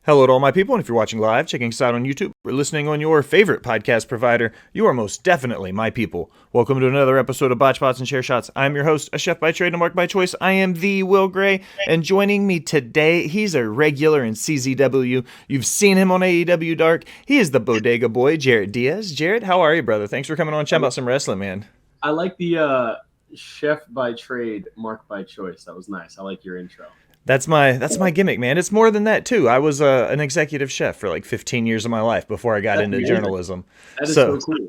Hello to all my people, and if you're watching live, checking us out on YouTube, or listening on your favorite podcast provider, you are most definitely my people. Welcome to another episode of Botched, Bots, and Share Shots. I'm your host, a chef by trade and a mark by choice. I am the Will Gray, and joining me today, he's a regular in CZW. You've seen him on AEW Dark. He is the Bodega boy, Jarett Diaz. Jarett, how are you, brother? Thanks for coming on and chatting about some wrestling, man. I like the chef by trade, mark by choice. That was nice. I like your intro. That's my gimmick, man. It's more than that too. I was an executive chef for like 15 years of my life before I got into journalism. That is so cool.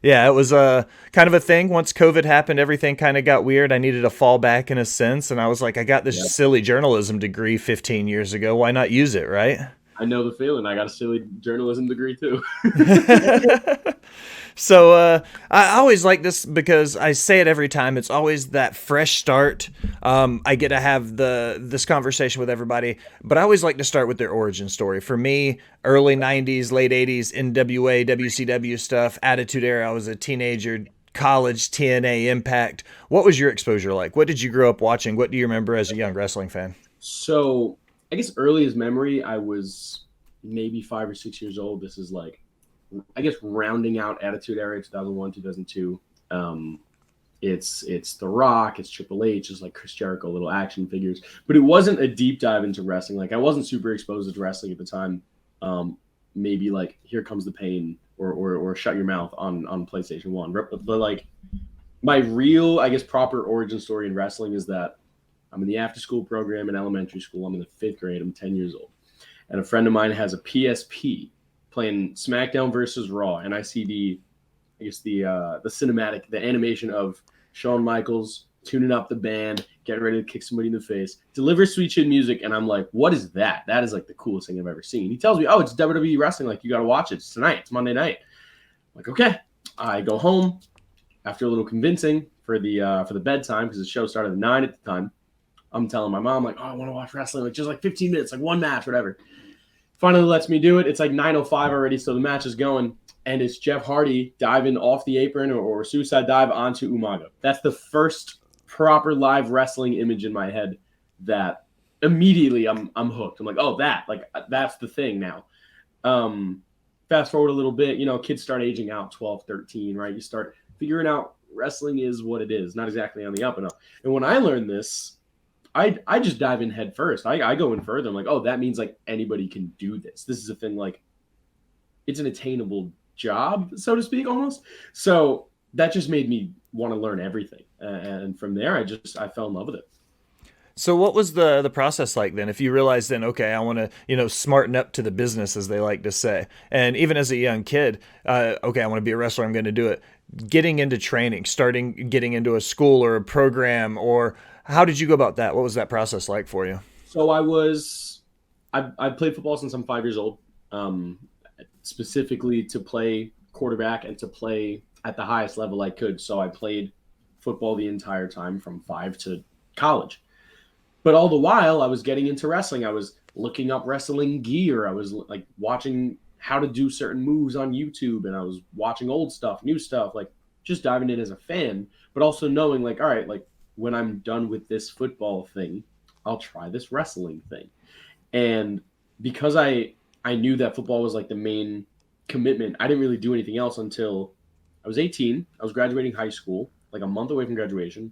Yeah, it was kind of a thing. Once COVID happened, everything kind of got weird. I needed a fallback in a sense, and I was like, I got this silly journalism degree 15 years ago. Why not use it, right? I know the feeling. I got a silly journalism degree too. So I always like this because I say it every time. It's always that fresh start. I get to have this conversation with everybody, but I always like to start with their origin story. For me, early 90s, late 80s, NWA, WCW stuff, Attitude Era. I was a teenager, college, TNA, Impact. What was your exposure like? What did you grow up watching? What do you remember as a young wrestling fan? So I guess earliest memory, I was maybe 5 or 6 years old. This is like, I guess, rounding out Attitude Era, 2001, 2002. It's The Rock, it's Triple H, it's like Chris Jericho, little action figures. But it wasn't a deep dive into wrestling. Like, I wasn't super exposed to wrestling at the time. Maybe like Here Comes the Pain or Shut Your Mouth on PlayStation 1. But like, my real, I guess, proper origin story in wrestling is that I'm in the after-school program in elementary school. I'm in the 5th grade. I'm 10 years old. And a friend of mine has a PSP playing SmackDown versus Raw, and I see the cinematic, the animation of Shawn Michaels tuning up the band, getting ready to kick somebody in the face, deliver sweet chin music, and I'm like, what is that? That is like the coolest thing I've ever seen. He tells me, oh, it's WWE wrestling. Like, you got to watch it. It's tonight. It's Monday night. I'm like, okay. I go home after a little convincing for the bedtime because the show started at 9 at the time. I'm telling my mom, like, oh, I want to watch wrestling, like just like 15 minutes, like one match, whatever. Finally lets me do it. It's like 9:05 already, so the match is going, and it's Jeff Hardy diving off the apron or suicide dive onto Umaga. That's the first proper live wrestling image in my head that immediately I'm hooked. I'm like, oh, that's the thing now. Fast forward a little bit, kids start aging out, 12, 13, right? You start figuring out wrestling is what it is, not exactly on the up and up. And when I learned this, I just dive in head first. I go in further. I'm like, oh, that means like anybody can do this. This is a thing, like it's an attainable job, so to speak, almost. So that just made me want to learn everything. And from there, I fell in love with it. So what was the process like then? If you realized then, okay, I want to, smarten up to the business, as they like to say. And even as a young kid, okay, I want to be a wrestler. I'm going to do it. Getting into training, getting into a school or a program, or how did you go about that? What was that process like for you? So I played football since I'm 5 years old, specifically to play quarterback and to play at the highest level I could. So I played football the entire time from 5 to college. But all the while I was getting into wrestling. I was looking up wrestling gear. I was like watching how to do certain moves on YouTube, and I was watching old stuff, new stuff, like just diving in as a fan, but also knowing like, all right, like when I'm done with this football thing, I'll try this wrestling thing. And because I knew that football was like the main commitment, I didn't really do anything else until I was 18. I was graduating high school, like a month away from graduation,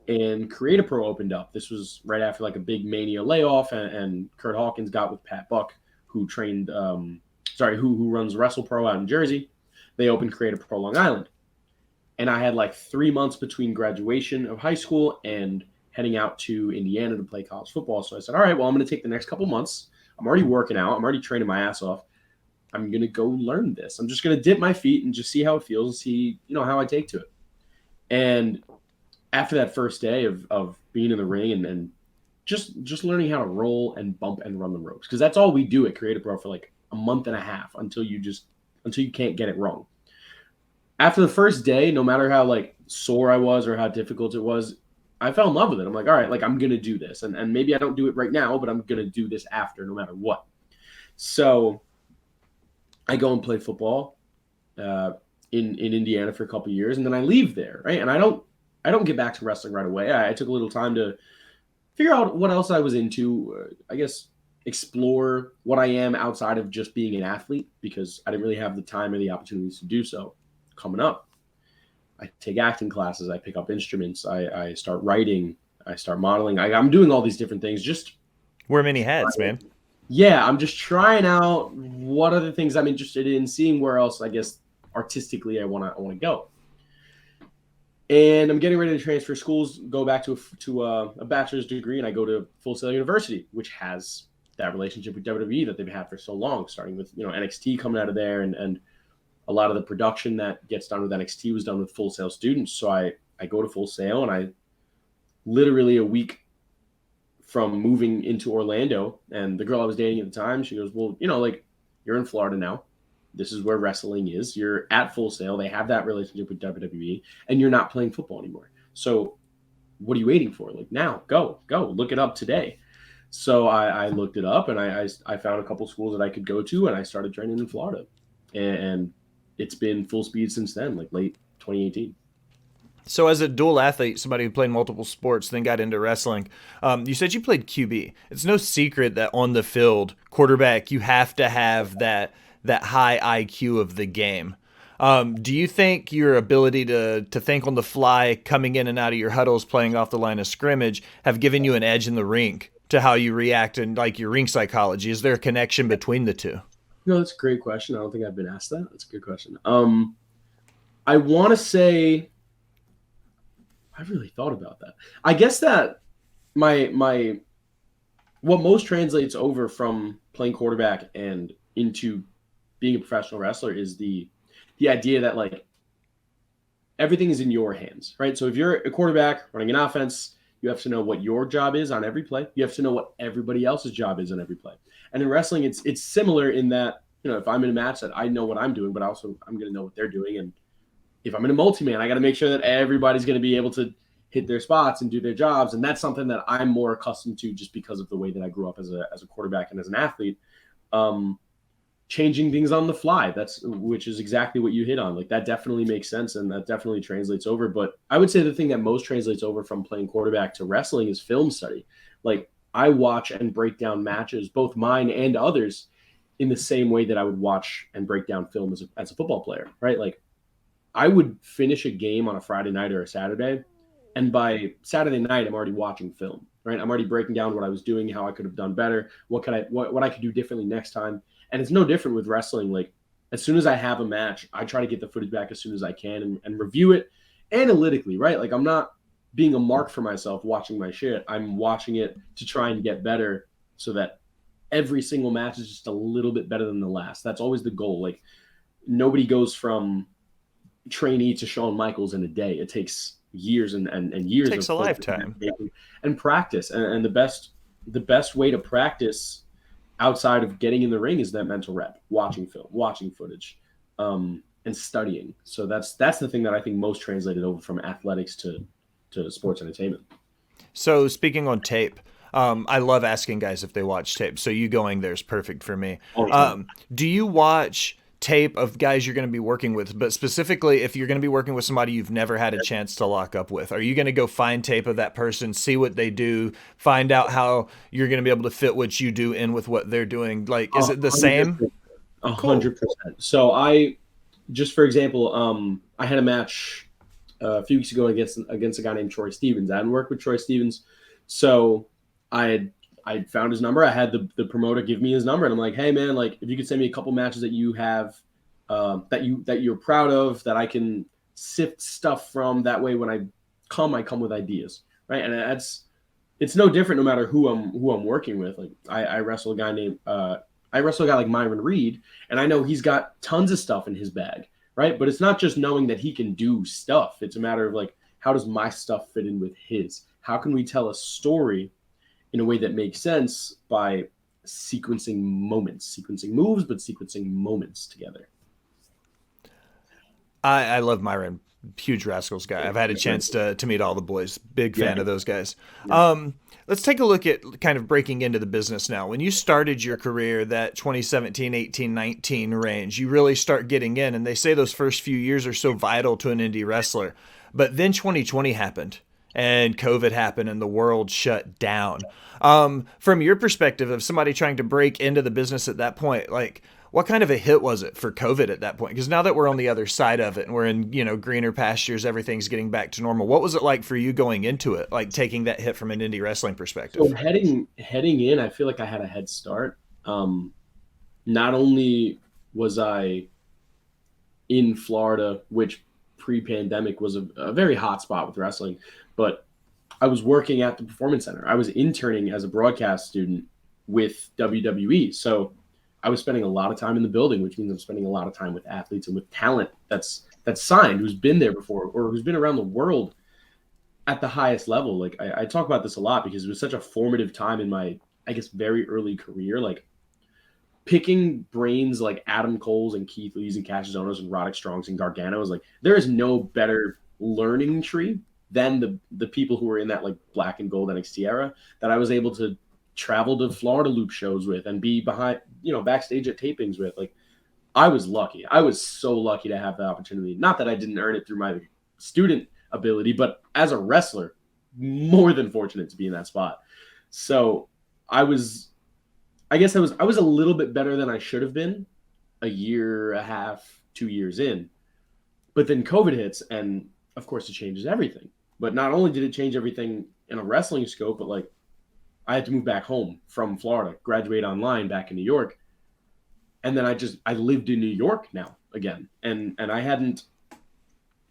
and Create A Pro opened up. This was right after like a big Mania layoff, and Kurt Hawkins got with Pat Buck, who trained, who runs Wrestle Pro out in Jersey. They opened Create A Pro Long Island. And I had like 3 months between graduation of high school and heading out to Indiana to play college football. So I said, all right, well, I'm going to take the next couple months. I'm already working out. I'm already training my ass off. I'm going to go learn this. I'm just going to dip my feet and just see how it feels and see, how I take to it. And after that first day of being in the ring and just learning how to roll and bump and run the ropes, because that's all we do at Create A Pro for like a month and a half until you can't get it wrong. After the first day, no matter how like sore I was or how difficult it was, I fell in love with it. I'm like, all right, like I'm going to do this. And maybe I don't do it right now, but I'm going to do this after no matter what. So I go and play football in Indiana for a couple of years, and then I leave there, right? And I don't get back to wrestling right away. I took a little time to figure out what else I was into. I guess explore what I am outside of just being an athlete, because I didn't really have the time or the opportunities to do so coming up. I take acting classes, I pick up instruments, I start writing, I start modeling. I'm doing all these different things. Just Wear many hats, man. yeah, I'm just trying out what other things I'm interested in, seeing where else I guess artistically I want to go. And I'm getting ready to transfer schools, go back to a bachelor's degree, and I go to Full Sail University, which has that relationship with WWE that they've had for so long, starting with NXT coming out of there, and a lot of the production that gets done with NXT was done with Full Sail students. So I go to Full Sail, and I literally a week from moving into Orlando, and the girl I was dating at the time, she goes, well, like, you're in Florida now. This is where wrestling is. You're at Full Sail. They have that relationship with WWE, and you're not playing football anymore. So what are you waiting for? Like, now, go, look it up today. So I looked it up, and I found a couple schools that I could go to, and I started training in Florida. And it's been full speed since then, like late 2018. So as a dual athlete, somebody who played multiple sports, then got into wrestling, you said you played QB. It's no secret that on the field, quarterback, you have to have that high IQ of the game. Do you think your ability to think on the fly, coming in and out of your huddles, playing off the line of scrimmage, have given you an edge in the rink to how you react and like your ring psychology? Is there a connection between the two? No, that's a great question. I don't think I've been asked that. That's a good question. I want to say I've really thought about that. I guess that my what most translates over from playing quarterback and into being a professional wrestler is the idea that, like, everything is in your hands, right? So if you're a quarterback running an offense, you have to know what your job is on every play. You have to know what everybody else's job is on every play. And in wrestling, it's similar in that, if I'm in a match, that I know what I'm doing, but also I'm going to know what they're doing. And if I'm in a multi-man, I got to make sure that everybody's going to be able to hit their spots and do their jobs. And that's something that I'm more accustomed to just because of the way that I grew up as a quarterback and as an athlete. Changing things on the fly, which is exactly what you hit on. Like, that definitely makes sense, and that definitely translates over. But I would say the thing that most translates over from playing quarterback to wrestling is film study. Like, I watch and break down matches, both mine and others, in the same way that I would watch and break down film as a football player, right? Like, I would finish a game on a Friday night or a Saturday, and by Saturday night, I'm already watching film, right? I'm already breaking down what I was doing, how I could have done better, what I could do differently next time. And it's no different with wrestling. Like, as soon as I have a match, I try to get the footage back as soon as I can and review it analytically, right? Like, I'm not being a mark for myself watching my shit. I'm watching it to try and get better so that every single match is just a little bit better than the last. That's always the goal. Like, nobody goes from trainee to Shawn Michaels in a day. It takes years and years. It takes a lifetime. And practice. And the best way to practice outside of getting in the ring is that mental rep, watching film, watching footage, and studying. So that's the thing that I think most translated over from athletics to sports entertainment. So speaking on tape, I love asking guys if they watch tape. So you going there is perfect for me. Do you watch tape of guys you're going to be working with, but specifically if you're going to be working with somebody you've never had a chance to lock up with? Are you going to go find tape of that person, see what they do, find out how you're going to be able to fit what you do in with what they're doing? Like, is it the 100%. same? 100%. So just for example, I had a match a few weeks ago against a guy named Troy Stevens. I hadn't worked with Troy Stevens, so I found his number. I had the promoter give me his number, and I'm like, hey man, like, if you could send me a couple matches that you have, that you're proud of, that I can sift stuff from. That way, when I come with ideas, right? And it's no different no matter who I'm working with. Like, I wrestle a guy like Myron Reed, and I know he's got tons of stuff in his bag, right? But it's not just knowing that he can do stuff. It's a matter of, like, how does my stuff fit in with his? How can we tell a story in a way that makes sense by sequencing moves, but sequencing moments together? I love Myron, huge Rascals guy. I've had a chance to meet all the boys. Big fan of those guys. Let's take a look at kind of breaking into the business now. When you started your career, that 2017, 18, 19 range, you really start getting in, and they say those first few years are so vital to an indie wrestler. But then 2020 happened, and COVID happened and the world shut down. From your perspective of somebody trying to break into the business at that point, like what kind of a hit was it for COVID at that point? Because now that we're on the other side of it and we're in, greener pastures, everything's getting back to normal. What was it like for you going into it, like taking that hit from an indie wrestling So perspective? heading in, I feel like I had a head start. Um, Not only was I in Florida, which pre-pandemic was a very hot spot with wrestling, but I was working at the Performance Center. I was interning as a broadcast student with WWE. So I was spending a lot of time in the building, which means I'm spending a lot of time with athletes and with talent that's signed, who's been there before or who's been around the world at the highest level. Like I talk about this a lot because it was such a formative time in my, I guess, very early career. Like picking brains like Adam Cole's and Keith Lee's and Cassius Ohno's and Roderick Strong's and Gargano's, like there is no better learning tree than the people who were in that like black and gold NXT era that I was able to travel to Florida Loop shows with and be behind, backstage at tapings with. Like I was lucky. I was so lucky to have the opportunity. Not that I didn't earn it through my student ability, but as a wrestler, more than fortunate to be in that spot. So I was I was a little bit better than I should have been a year, a half, 2 years in. But then COVID hits, and of course, it changes everything. But not only did it change everything in a wrestling scope, but like I had to move back home from Florida, graduate online back in New York, and then I lived in New York now again, and I hadn't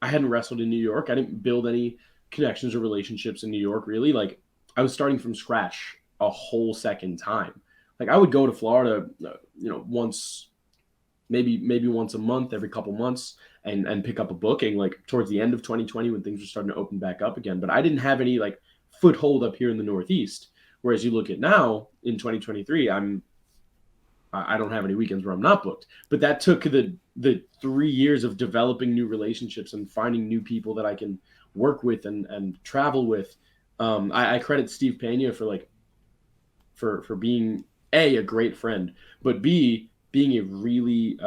wrestled in New York. I didn't build any connections or relationships in New York really. Like I was starting from scratch a whole second time. Like I would go to Florida, once, maybe once a month, every couple months, and pick up a booking like towards the end of 2020 when things were starting to open back up again. But I didn't have any like foothold up here in the Northeast. Whereas you look at now in 2023, I don't have any weekends where I'm not booked. But that took the 3 years of developing new relationships and finding new people that I can work with and travel with. I credit Steve Pena for like for being a great friend, but B being a really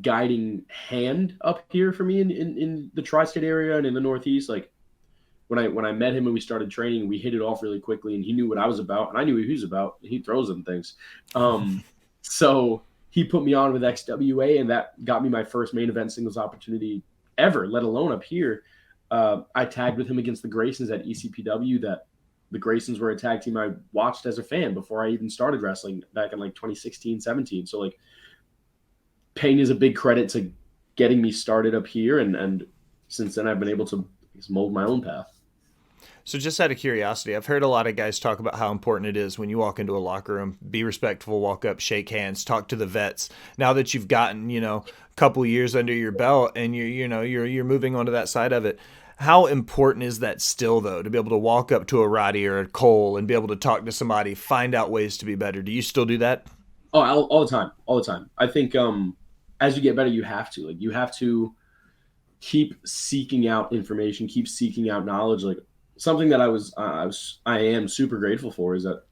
guiding hand up here for me in the tri-state area and in the Northeast. Like when I met him and we started training, we hit it off really quickly, and he knew what I was about, and I knew what he was about. He throws them things. So he put me on with XWA, and that got me my first main event singles opportunity ever, let alone up here. I tagged with him against the Graysons at ECPW. That the Graysons were a tag team I watched as a fan before I even started wrestling back in like 2016, 17. So like Payne is a big credit to getting me started up here. And since then I've been able to mold my own path. So, just out of curiosity, I've heard a lot of guys talk about how important it is when you walk into a locker room, be respectful, walk up, shake hands, talk to the vets. Now that you've gotten, a couple years under your belt and you're moving on to that side of it, how important is that still though, to be able to walk up to a Roddy or a Cole and be able to talk to somebody, find out ways to be better? Do you still do that? Oh, all the time, all the time. I think as you get better, you have to keep seeking out information, keep seeking out knowledge. Like something that I am super grateful for is that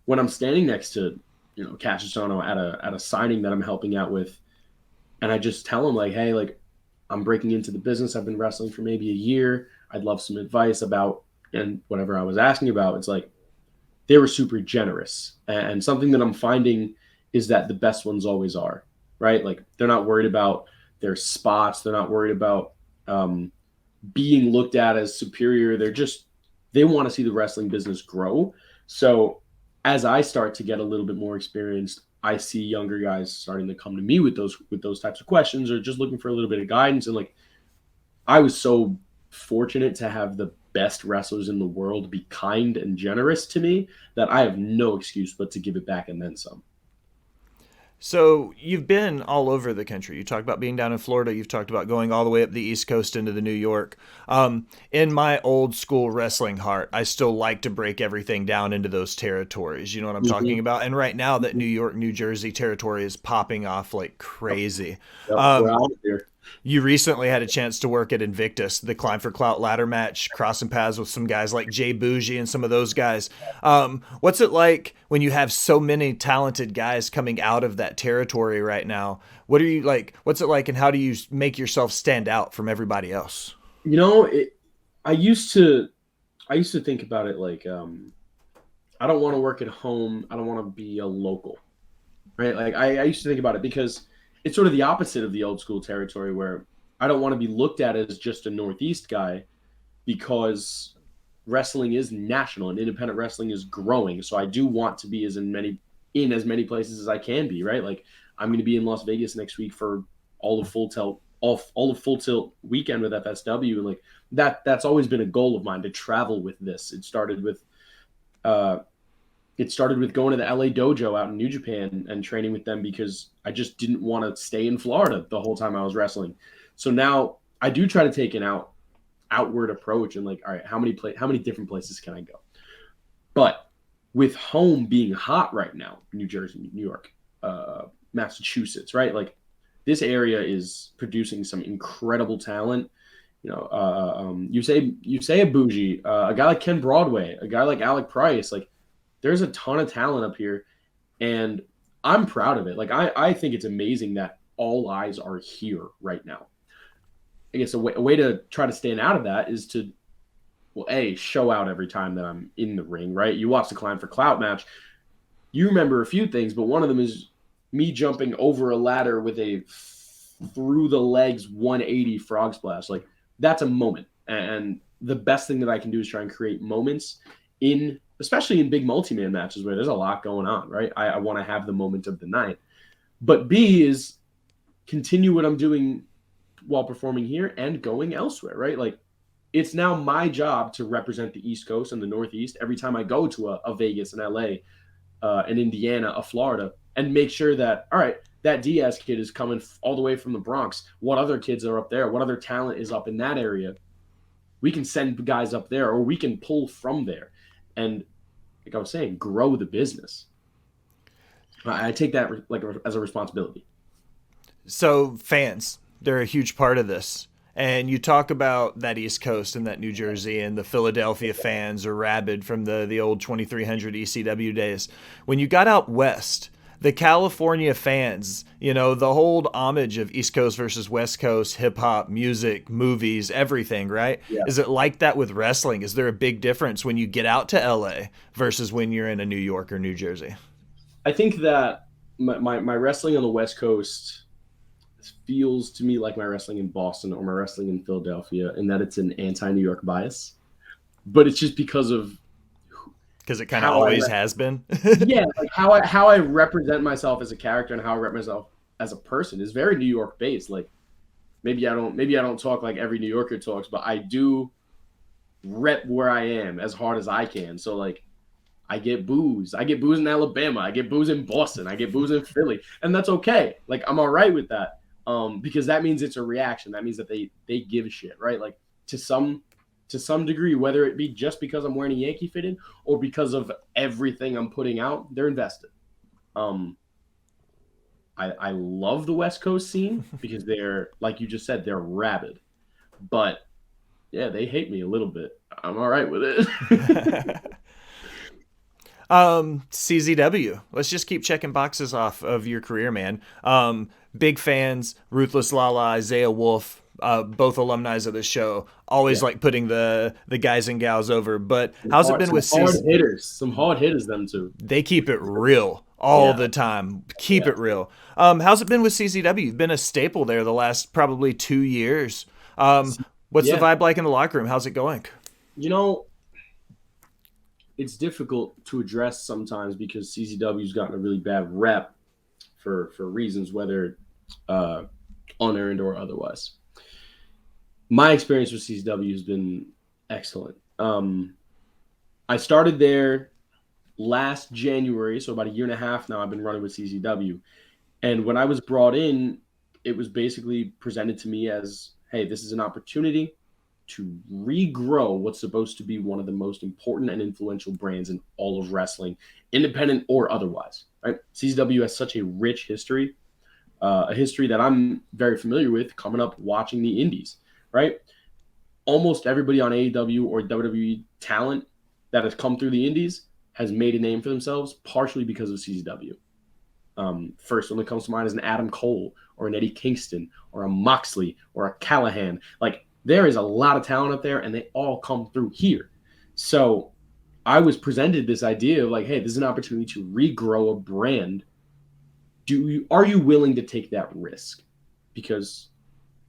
when I'm standing next to Cassius Ohno at a signing that I'm helping out with, and I just tell him like, hey, like I'm breaking into the business. I've been wrestling for maybe a year. I'd love some advice about and whatever I was asking about. It's like they were super generous, and something that I'm finding is that the best ones always are, right? Like they're not worried about their spots. They're not worried about being looked at as superior. They want to see the wrestling business grow. So as I start to get a little bit more experienced, I see younger guys starting to come to me with those types of questions or just looking for a little bit of guidance. And like I was so fortunate to have the best wrestlers in the world be kind and generous to me that I have no excuse but to give it back and then some. So you've been all over the country. You talked about being down in Florida. You've talked about going all the way up the East Coast into the New York. In my old school wrestling heart, I still like to break everything down into those territories. You know what I'm talking Mm-hmm. about? And right now, that New York, New Jersey territory is popping off like Yep. crazy. Yep. We're Um, out there. you recently had a chance to work at Invictus, the Climb for Clout ladder match, crossing paths with some guys like J Boujii and some of those guys. What's it like when you have so many talented guys coming out of that territory right now? What are you like? What's it like, and how do you make yourself stand out from everybody else? You know, it, I used to. I used to think about it like I don't want to work at home. I don't want to be a local, right? Like I used to think about it because it's sort of the opposite of the old school territory where I don't want to be looked at as just a Northeast guy because wrestling is national and independent wrestling is growing. So I do want to be in as many places as I can be, right? Like I'm going to be in Las Vegas next week for all of Full Tilt all of Full Tilt weekend with FSW, and like that's always been a goal of mine to travel with this. Uh it started with going to the LA dojo out in New Japan and training with them because I just didn't want to stay in Florida the whole time I was wrestling. So now I do try to take an outward approach and like, all right, how many different places can I go? But with home being hot right now, New Jersey, New York, Massachusetts, right? Like this area is producing some incredible talent. You know, you say a Boujii, a guy like Ken Broadway, a guy like Alec Price, like there's a ton of talent up here, and I'm proud of it. Like I think it's amazing that all eyes are here right now. I guess a way to try to stand out of that is to, well, show out every time that I'm in the ring, right? You watch the Climb for Clout match, you remember a few things, but one of them is me jumping over a ladder with a through the legs 180 frog splash. Like that's a moment, and the best thing that I can do is try and create moments especially in big multi-man matches where there's a lot going on, right? I want to have the moment of the night. But B is continue what I'm doing while performing here and going elsewhere, right? Like it's now my job to represent the East Coast and the Northeast every time I go to a Vegas, an LA, an Indiana, a Florida, and make sure that, all right, that Diaz kid is coming all the way from the Bronx. What other kids are up there? What other talent is up in that area? We can send guys up there, or we can pull from there. And like I was saying, grow the business. I take that as a responsibility. So fans, they're a huge part of this. And you talk about that East Coast and that New Jersey, and the Philadelphia fans are rabid from the old 2300 ECW days. When you got out west, the California fans, you know, the whole homage of East Coast versus West Coast, hip hop, music, movies, everything, right? Yeah. Is it like that with wrestling? Is there a big difference when you get out to LA versus when you're in a New York or New Jersey? I think that my wrestling on the West Coast feels to me like my wrestling in Boston or my wrestling in Philadelphia, in that it's an anti-New York bias. But it's just because it kind of always has been. Yeah, like how I represent myself as a character and how I represent myself as a person is very New York based. Like maybe I don't talk like every New Yorker talks, but I do rep where I am as hard as I can. So like I get boos. I get boos in Alabama. I get boos in Boston. I get boos in Philly, and that's okay. Like I'm all right with that, because that means it's a reaction. That means that they give a shit, right? Like to some degree, whether it be just because I'm wearing a Yankee fitted or because of everything I'm putting out, they're invested. I love the West Coast scene because they're, like you just said, they're rabid, but yeah, they hate me a little bit. I'm all right with it. CZW. Let's just keep checking boxes off of your career, man. Big fans, Ruthless Lala, Isaiah Wolf, both alumni of the show. Always like putting the guys and gals over. But how's it been with CZ? Some hard hitters, them too. They keep it real all the time. Keep it real. How's it been with CZW? You've been a staple there the last probably 2 years. What's the vibe like in the locker room? How's it going? You know, it's difficult to address sometimes because CZW's gotten a really bad rep for reasons, whether unearned or otherwise. My experience with CZW has been excellent. I started there last January, so about a year and a half now I've been running with CZW. And when I was brought in, it was basically presented to me as, hey, this is an opportunity to regrow what's supposed to be one of the most important and influential brands in all of wrestling, independent or otherwise, right? CZW has such a rich history, a history that I'm very familiar with coming up watching the indies, right? Almost everybody on AEW or WWE talent that has come through the indies has made a name for themselves, partially because of CZW. First one that comes to mind is an Adam Cole or an Eddie Kingston or a Moxley or a Callahan. Like, there is a lot of talent up there, and they all come through here. So I was presented this idea of like, hey, this is an opportunity to regrow a brand. Are you willing to take that risk? Because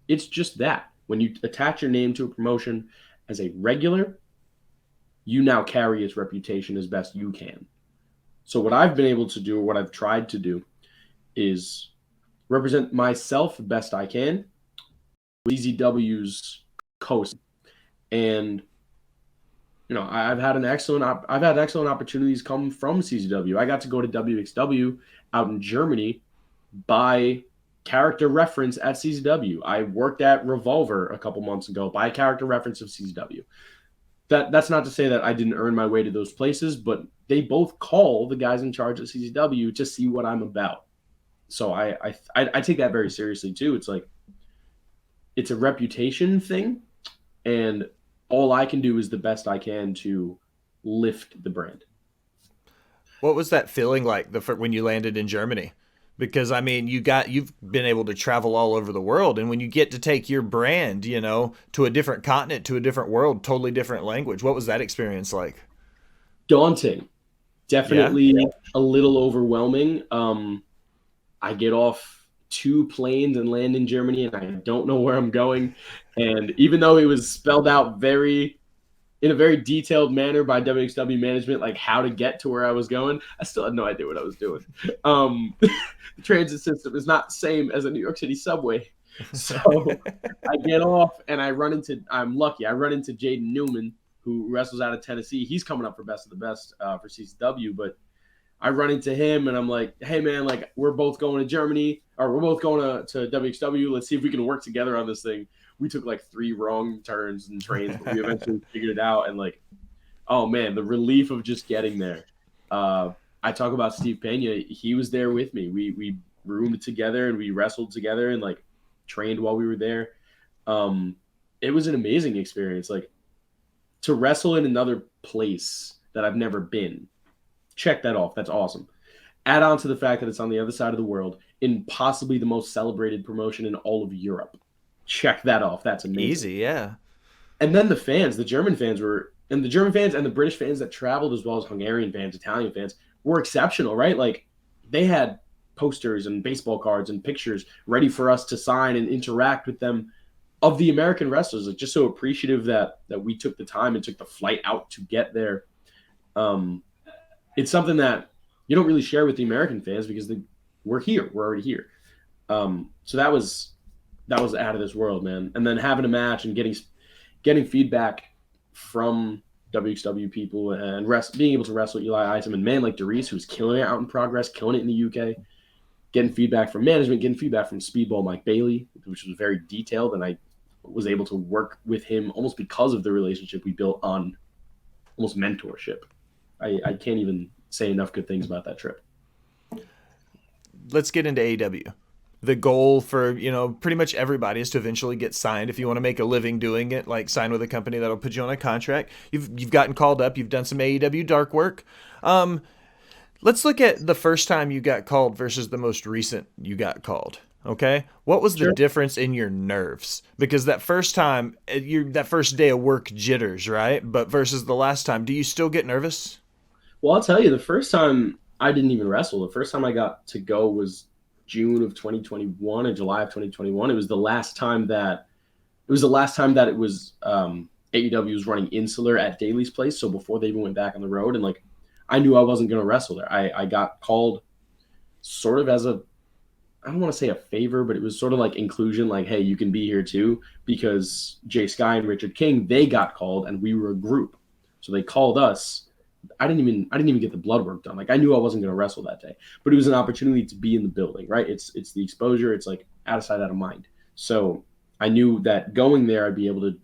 it's just that. When you attach your name to a promotion as a regular, you now carry its reputation as best you can. So what I've been able to do, or what I've tried to do, is represent myself the best I can with CZW's coast. And I've had excellent opportunities come from CZW. I got to go to WXW out in Germany by character reference at CZW. I worked at Revolver a couple months ago by character reference of CZW. That's not to say that I didn't earn my way to those places, but they both call the guys in charge at CZW to see what I'm about. So I take that very seriously too. It's like it's a reputation thing, and all I can do is the best I can to lift the brand. What was that feeling like when you landed in Germany? Because I mean, you've been able to travel all over the world, and when you get to take your brand, to a different continent, to a different world, totally different language. What was that experience like? Daunting, Yeah. definitely a little overwhelming. I get off 2 planes and land in Germany, and I don't know where I'm going. And even though it was spelled out in a very detailed manner by WXW management, like how to get to where I was going, I still had no idea what I was doing. The transit system is not the same as a New York City subway. So I get off and I'm lucky, I run into Jaden Newman, who wrestles out of Tennessee. He's coming up for Best of the Best for CCW, but I run into him and I'm like, hey man, like we're both going to Germany, or we're both going to WXW. Let's see if we can work together on this thing. We took like 3 wrong turns and trains, but we eventually figured it out. And like, oh man, the relief of just getting there. I talk about Steve Pena. He was there with me. We roomed together and we wrestled together and like trained while we were there. It was an amazing experience. Like to wrestle in another place that I've never been. Check that off. That's awesome. Add on to the fact that it's on the other side of the world in possibly the most celebrated promotion in all of Europe. Check that off. That's amazing. Easy, yeah. And then the German fans and the German fans and the British fans that traveled, as well as Hungarian fans, Italian fans, were exceptional, right? Like they had posters and baseball cards and pictures ready for us to sign and interact with them of the American wrestlers. Like just so appreciative that we took the time and took the flight out to get there. It's something that you don't really share with the American fans because we're here. We're already here. So that was out of this world, man. And then having a match and getting feedback from WXW people and being able to wrestle Eli Item and man like Darius, who's killing it out in Progress, killing it in the UK, getting feedback from management, getting feedback from Speedball Mike Bailey, which was very detailed. And I was able to work with him almost because of the relationship we built on almost mentorship. I can't even say enough good things about that trip. Let's get into AEW. The goal for, pretty much everybody is to eventually get signed. If you want to make a living doing it, like sign with a company that'll put you on a contract. You've gotten called up. You've done some AEW dark work. Let's look at the first time you got called versus the most recent you got called. Okay, what was the difference in your nerves? Because that first time, that first day of work jitters, right? But versus the last time, do you still get nervous? Well, I'll tell you, the first time I didn't even wrestle. The first time I got to go was June of 2021 or July of 2021. It was the last time that it was AEW was running Insular at Daly's place. So before they even went back on the road, and like I knew I wasn't going to wrestle there. I got called sort of as I don't want to say a favor, but it was sort of like inclusion, like, hey, you can be here too, because Jay Sky and Richard King, they got called and we were a group. So they called us. I didn't even get the blood work done. Like I knew I wasn't going to wrestle that day, but it was an opportunity to be in the building, right? It's the exposure. It's like out of sight, out of mind. So I knew that going there, I'd be able to,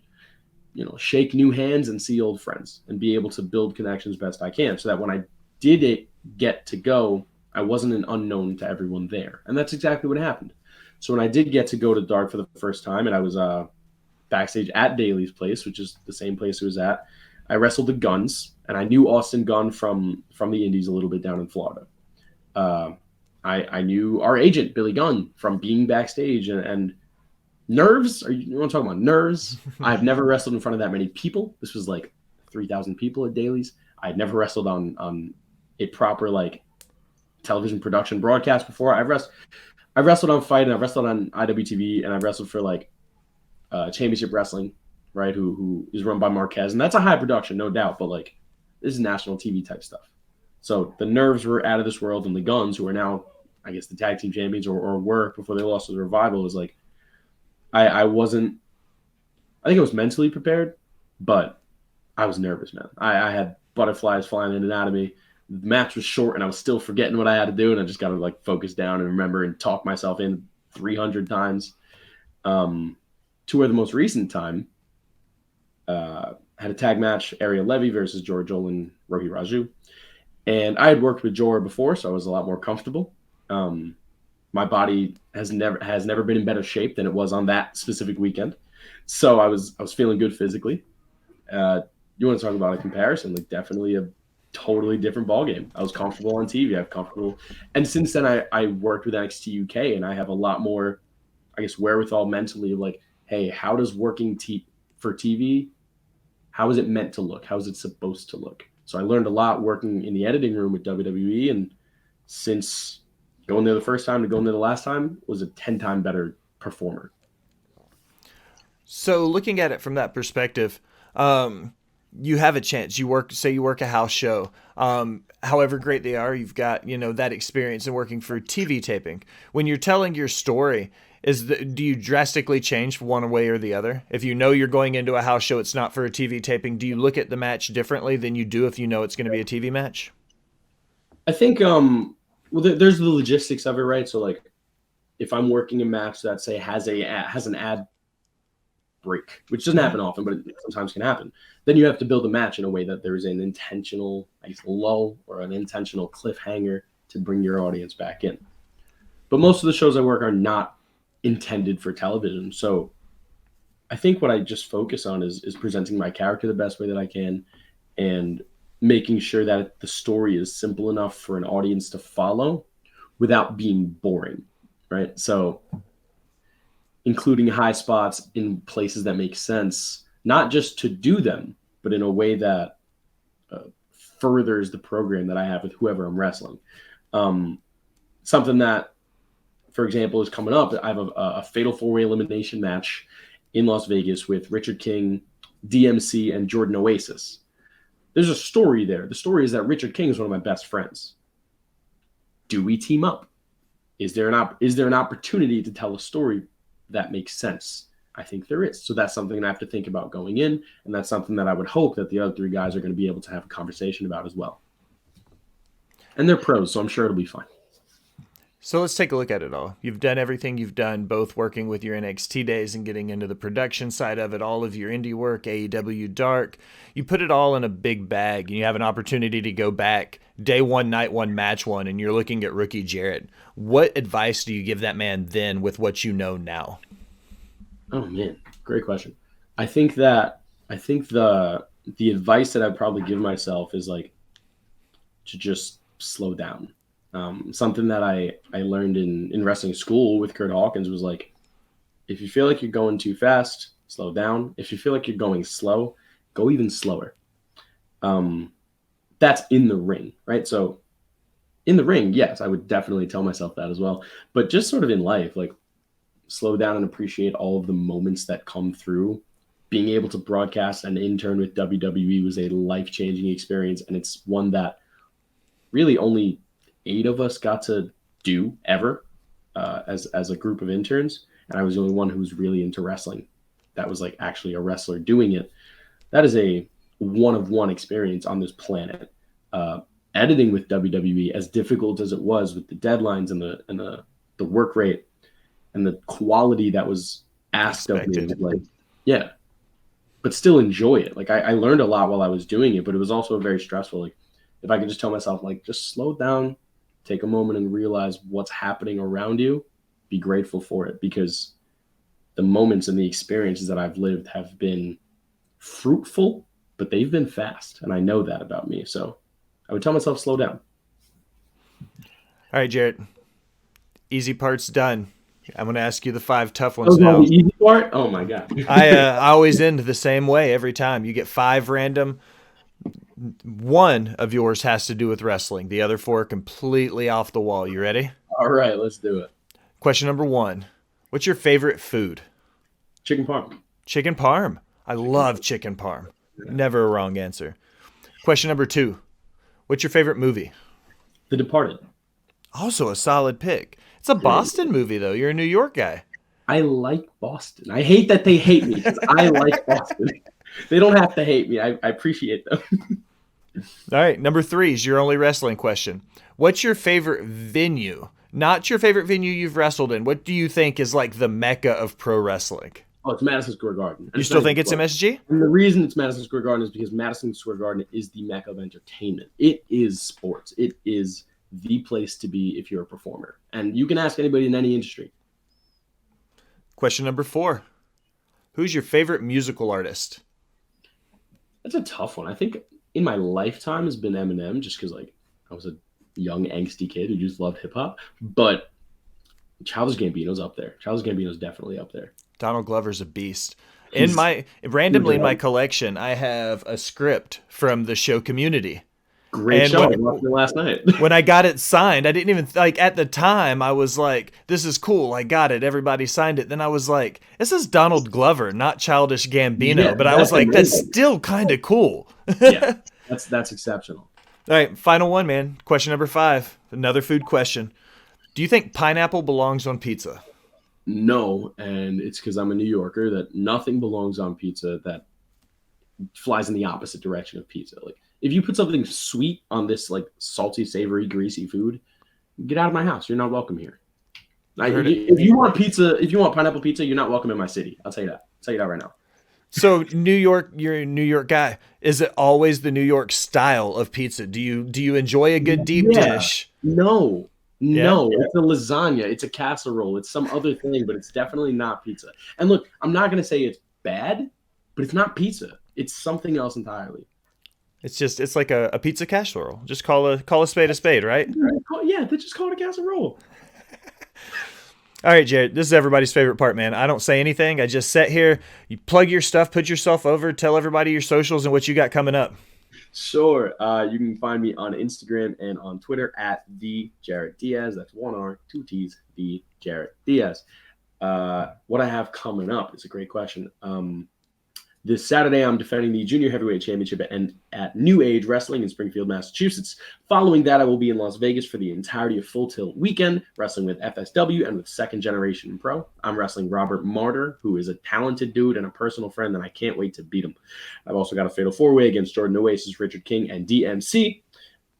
shake new hands and see old friends and be able to build connections best I can. So that when I did get to go, I wasn't an unknown to everyone there. And that's exactly what happened. So when I did get to go to Dark for the first time, and I was backstage at Daly's place, which is the same place it was at, I wrestled the Guns, and I knew Austin Gunn from the Indies a little bit down in Florida. I knew our agent, Billy Gunn, from being backstage. And nerves? You want to talk about nerves? I've never wrestled in front of that many people. This was like 3,000 people at dailies. I had never wrestled on a proper like television production broadcast before. I've wrestled on Fight, and I've wrestled on IWTV, and I've wrestled for like Championship Wrestling, right? Who is run by Marquez, and that's a high production, no doubt. But like, this is national TV type stuff. So the Nerves were out of this world, and the Guns, who are now, I guess, the tag team champions, or were before they lost to the Revival, was like, I wasn't. I think I was mentally prepared, but I was nervous, man. I had butterflies flying in and out of me. The match was short, and I was still forgetting what I had to do, and I just got to like focus down and remember and talk myself in 300 times. To where the most recent time had a tag match, Ariel Levy versus George Olin, Rohi Raju. And I had worked with Jorah before, so I was a lot more comfortable. My body has never been in better shape than it was on that specific weekend. So I was feeling good physically. You want to talk about a comparison? Like, definitely a totally different ballgame. I was comfortable on TV. I'm comfortable. And since then, I worked with NXT UK, and I have a lot more, I guess, wherewithal mentally. Like, hey, how does working for TV, how is it meant to look? How is it supposed to look? So I learned a lot working in the editing room with WWE. And since going there the first time to going there the last time, was a 10-time better performer. So looking at it from that perspective, you have a chance. You work a house show. However great they are, you've got, that experience in working for TV taping. When you're telling your story, do you drastically change one way or the other? If you know you're going into a house show, it's not for a TV taping, do you look at the match differently than you do if you know it's going to be a TV match? I think, there's the logistics of it, right? So like, if I'm working a match that say has an ad break, which doesn't happen often, but it sometimes can happen, then you have to build a match in a way that there is an intentional, I guess, lull or an intentional cliffhanger to bring your audience back in. But most of the shows I work are not intended for television. So I think what I just focus on is presenting my character the best way that I can, and making sure that the story is simple enough for an audience to follow without being boring, right? So including high spots in places that make sense, not just to do them, but in a way that furthers the program that I have with whoever I'm wrestling. Something that, for example, is coming up. I have a fatal four-way elimination match in Las Vegas with Richard King, DMC, and Jordan Oasis. There's a story there. The story is that Richard King is one of my best friends. Do we team up? Is there an opportunity to tell a story that makes sense? I think there is. So that's something I have to think about going in, and that's something that I would hope that the other three guys are going to be able to have a conversation about as well. And they're pros, so I'm sure it'll be fine. So let's take a look at it all. You've done everything you've done, both working with your NXT days and getting into the production side of it, all of your indie work, AEW Dark. You put it all in a big bag, and you have an opportunity to go back day one, night one, match one, and you're looking at rookie Jarett. What advice do you give that man then with what you know now? Oh man, great question. I think the advice that I'd probably give myself is like to just slow down. Something that I learned in wrestling school with Kurt Hawkins was like, if you feel like you're going too fast, slow down. If you feel like you're going slow, go even slower. That's in the ring, right? So in the ring, yes, I would definitely tell myself that as well. But just sort of in life, like, slow down and appreciate all of the moments that come through. Being able to broadcast and intern with WWE was a life-changing experience, and it's one that really only 8 of us got to do ever as a group of interns, and I was the only one who was really into wrestling. That was like actually a wrestler doing it. That is a one-of-one experience on this planet. Editing with WWE, as difficult as it was with the deadlines and the work rate and the quality that was asked Expected. of me, like, yeah, but still enjoy it. Like I learned a lot while I was doing it, but it was also very stressful. Like, if I could just tell myself, like, just slow down, take a moment and realize what's happening around you, be grateful for it, because the moments and the experiences that I've lived have been fruitful, but they've been fast. And I know that about me. So I would tell myself, slow down. All right, Jarett. Easy part's done. I'm going to ask you the 5 tough ones Oh, now. the easy part? Oh my God. I always end the same way every time. You get 5 random One of yours has to do with wrestling. The other four are completely off the wall. You ready? All right, let's do it. Question number one. What's your favorite food? Chicken parm. Chicken parm. I love chicken parm. Never a wrong answer. Question number two. What's your favorite movie? The Departed. Also a solid pick. It's a Boston movie, though. You're a New York guy. I like Boston. I hate that they hate me because I like Boston. They don't have to hate me. I appreciate them. All right. Number three is your only wrestling question. What's your favorite venue? Not your favorite venue you've wrestled in. What do you think is like the mecca of pro wrestling? Oh, it's Madison Square Garden. You still think it's MSG? And the reason it's Madison Square Garden is because Madison Square Garden is the mecca of entertainment. It is sports. It is the place to be if you're a performer. And you can ask anybody in any industry. Question number four. Who's your favorite musical artist? That's a tough one. I think in my lifetime has been Eminem, just because like I was a young angsty kid who just loved hip hop. But Childish Gambino's up there. Childish Gambino's definitely up there. Donald Glover's a beast. In my collection, I have a script from the show Community. Great show. I watched it last night. When I got it signed, I didn't even like at the time. I was like, "This is cool. I got it. Everybody signed it." Then I was like, "This is Donald Glover, not Childish Gambino." Yeah, but I was like, amazing. "That's still kind of cool." Yeah, that's exceptional. All right, final one, man. Question number 5. Another food question. Do you think pineapple belongs on pizza? No, and it's because I'm a New Yorker that nothing belongs on pizza that flies in the opposite direction of pizza. Like if you put something sweet on this like salty, savory, greasy food, get out of my house. You're not welcome here. If you want pizza, if you want pineapple pizza, you're not welcome in my city. I'll tell you that. I'll tell you that right now. So New York, you're a New York guy. Is it always the New York style of pizza? Do you enjoy a good deep dish? No, it's a lasagna. It's a casserole. It's some other thing, but it's definitely not pizza. And look, I'm not going to say it's bad, but it's not pizza. It's something else entirely. It's like a pizza casserole. Just call a spade, right? Yeah, they just call it a casserole. All right, Jarett, this is everybody's favorite part, man. I don't say anything. I just sit here, you plug your stuff, put yourself over, tell everybody your socials and what you got coming up. Sure. You can find me on Instagram and on Twitter at the Jarett Diaz. That's 1 R, 2 T's, the Jarett Diaz. What I have coming up is a great question. This Saturday, I'm defending the Junior Heavyweight Championship at New Age Wrestling in Springfield, Massachusetts. Following that, I will be in Las Vegas for the entirety of Full Tilt Weekend, wrestling with FSW and with Second Generation Pro. I'm wrestling Robert Martyr, who is a talented dude and a personal friend, and I can't wait to beat him. I've also got a Fatal 4-Way against Jordan Oasis, Richard King, and DMC.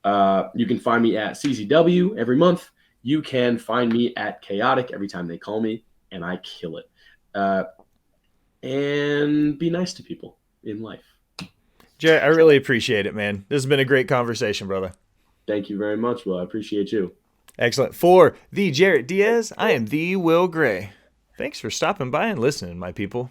You can find me at CZW every month. You can find me at Chaotic every time they call me, and I kill it. And be nice to people in life. Jarett, I really appreciate it, man. This has been a great conversation, brother. Thank you very much, Will. I appreciate you. Excellent. For the Jarett Diaz, I am the Will Gray. Thanks for stopping by and listening, my people.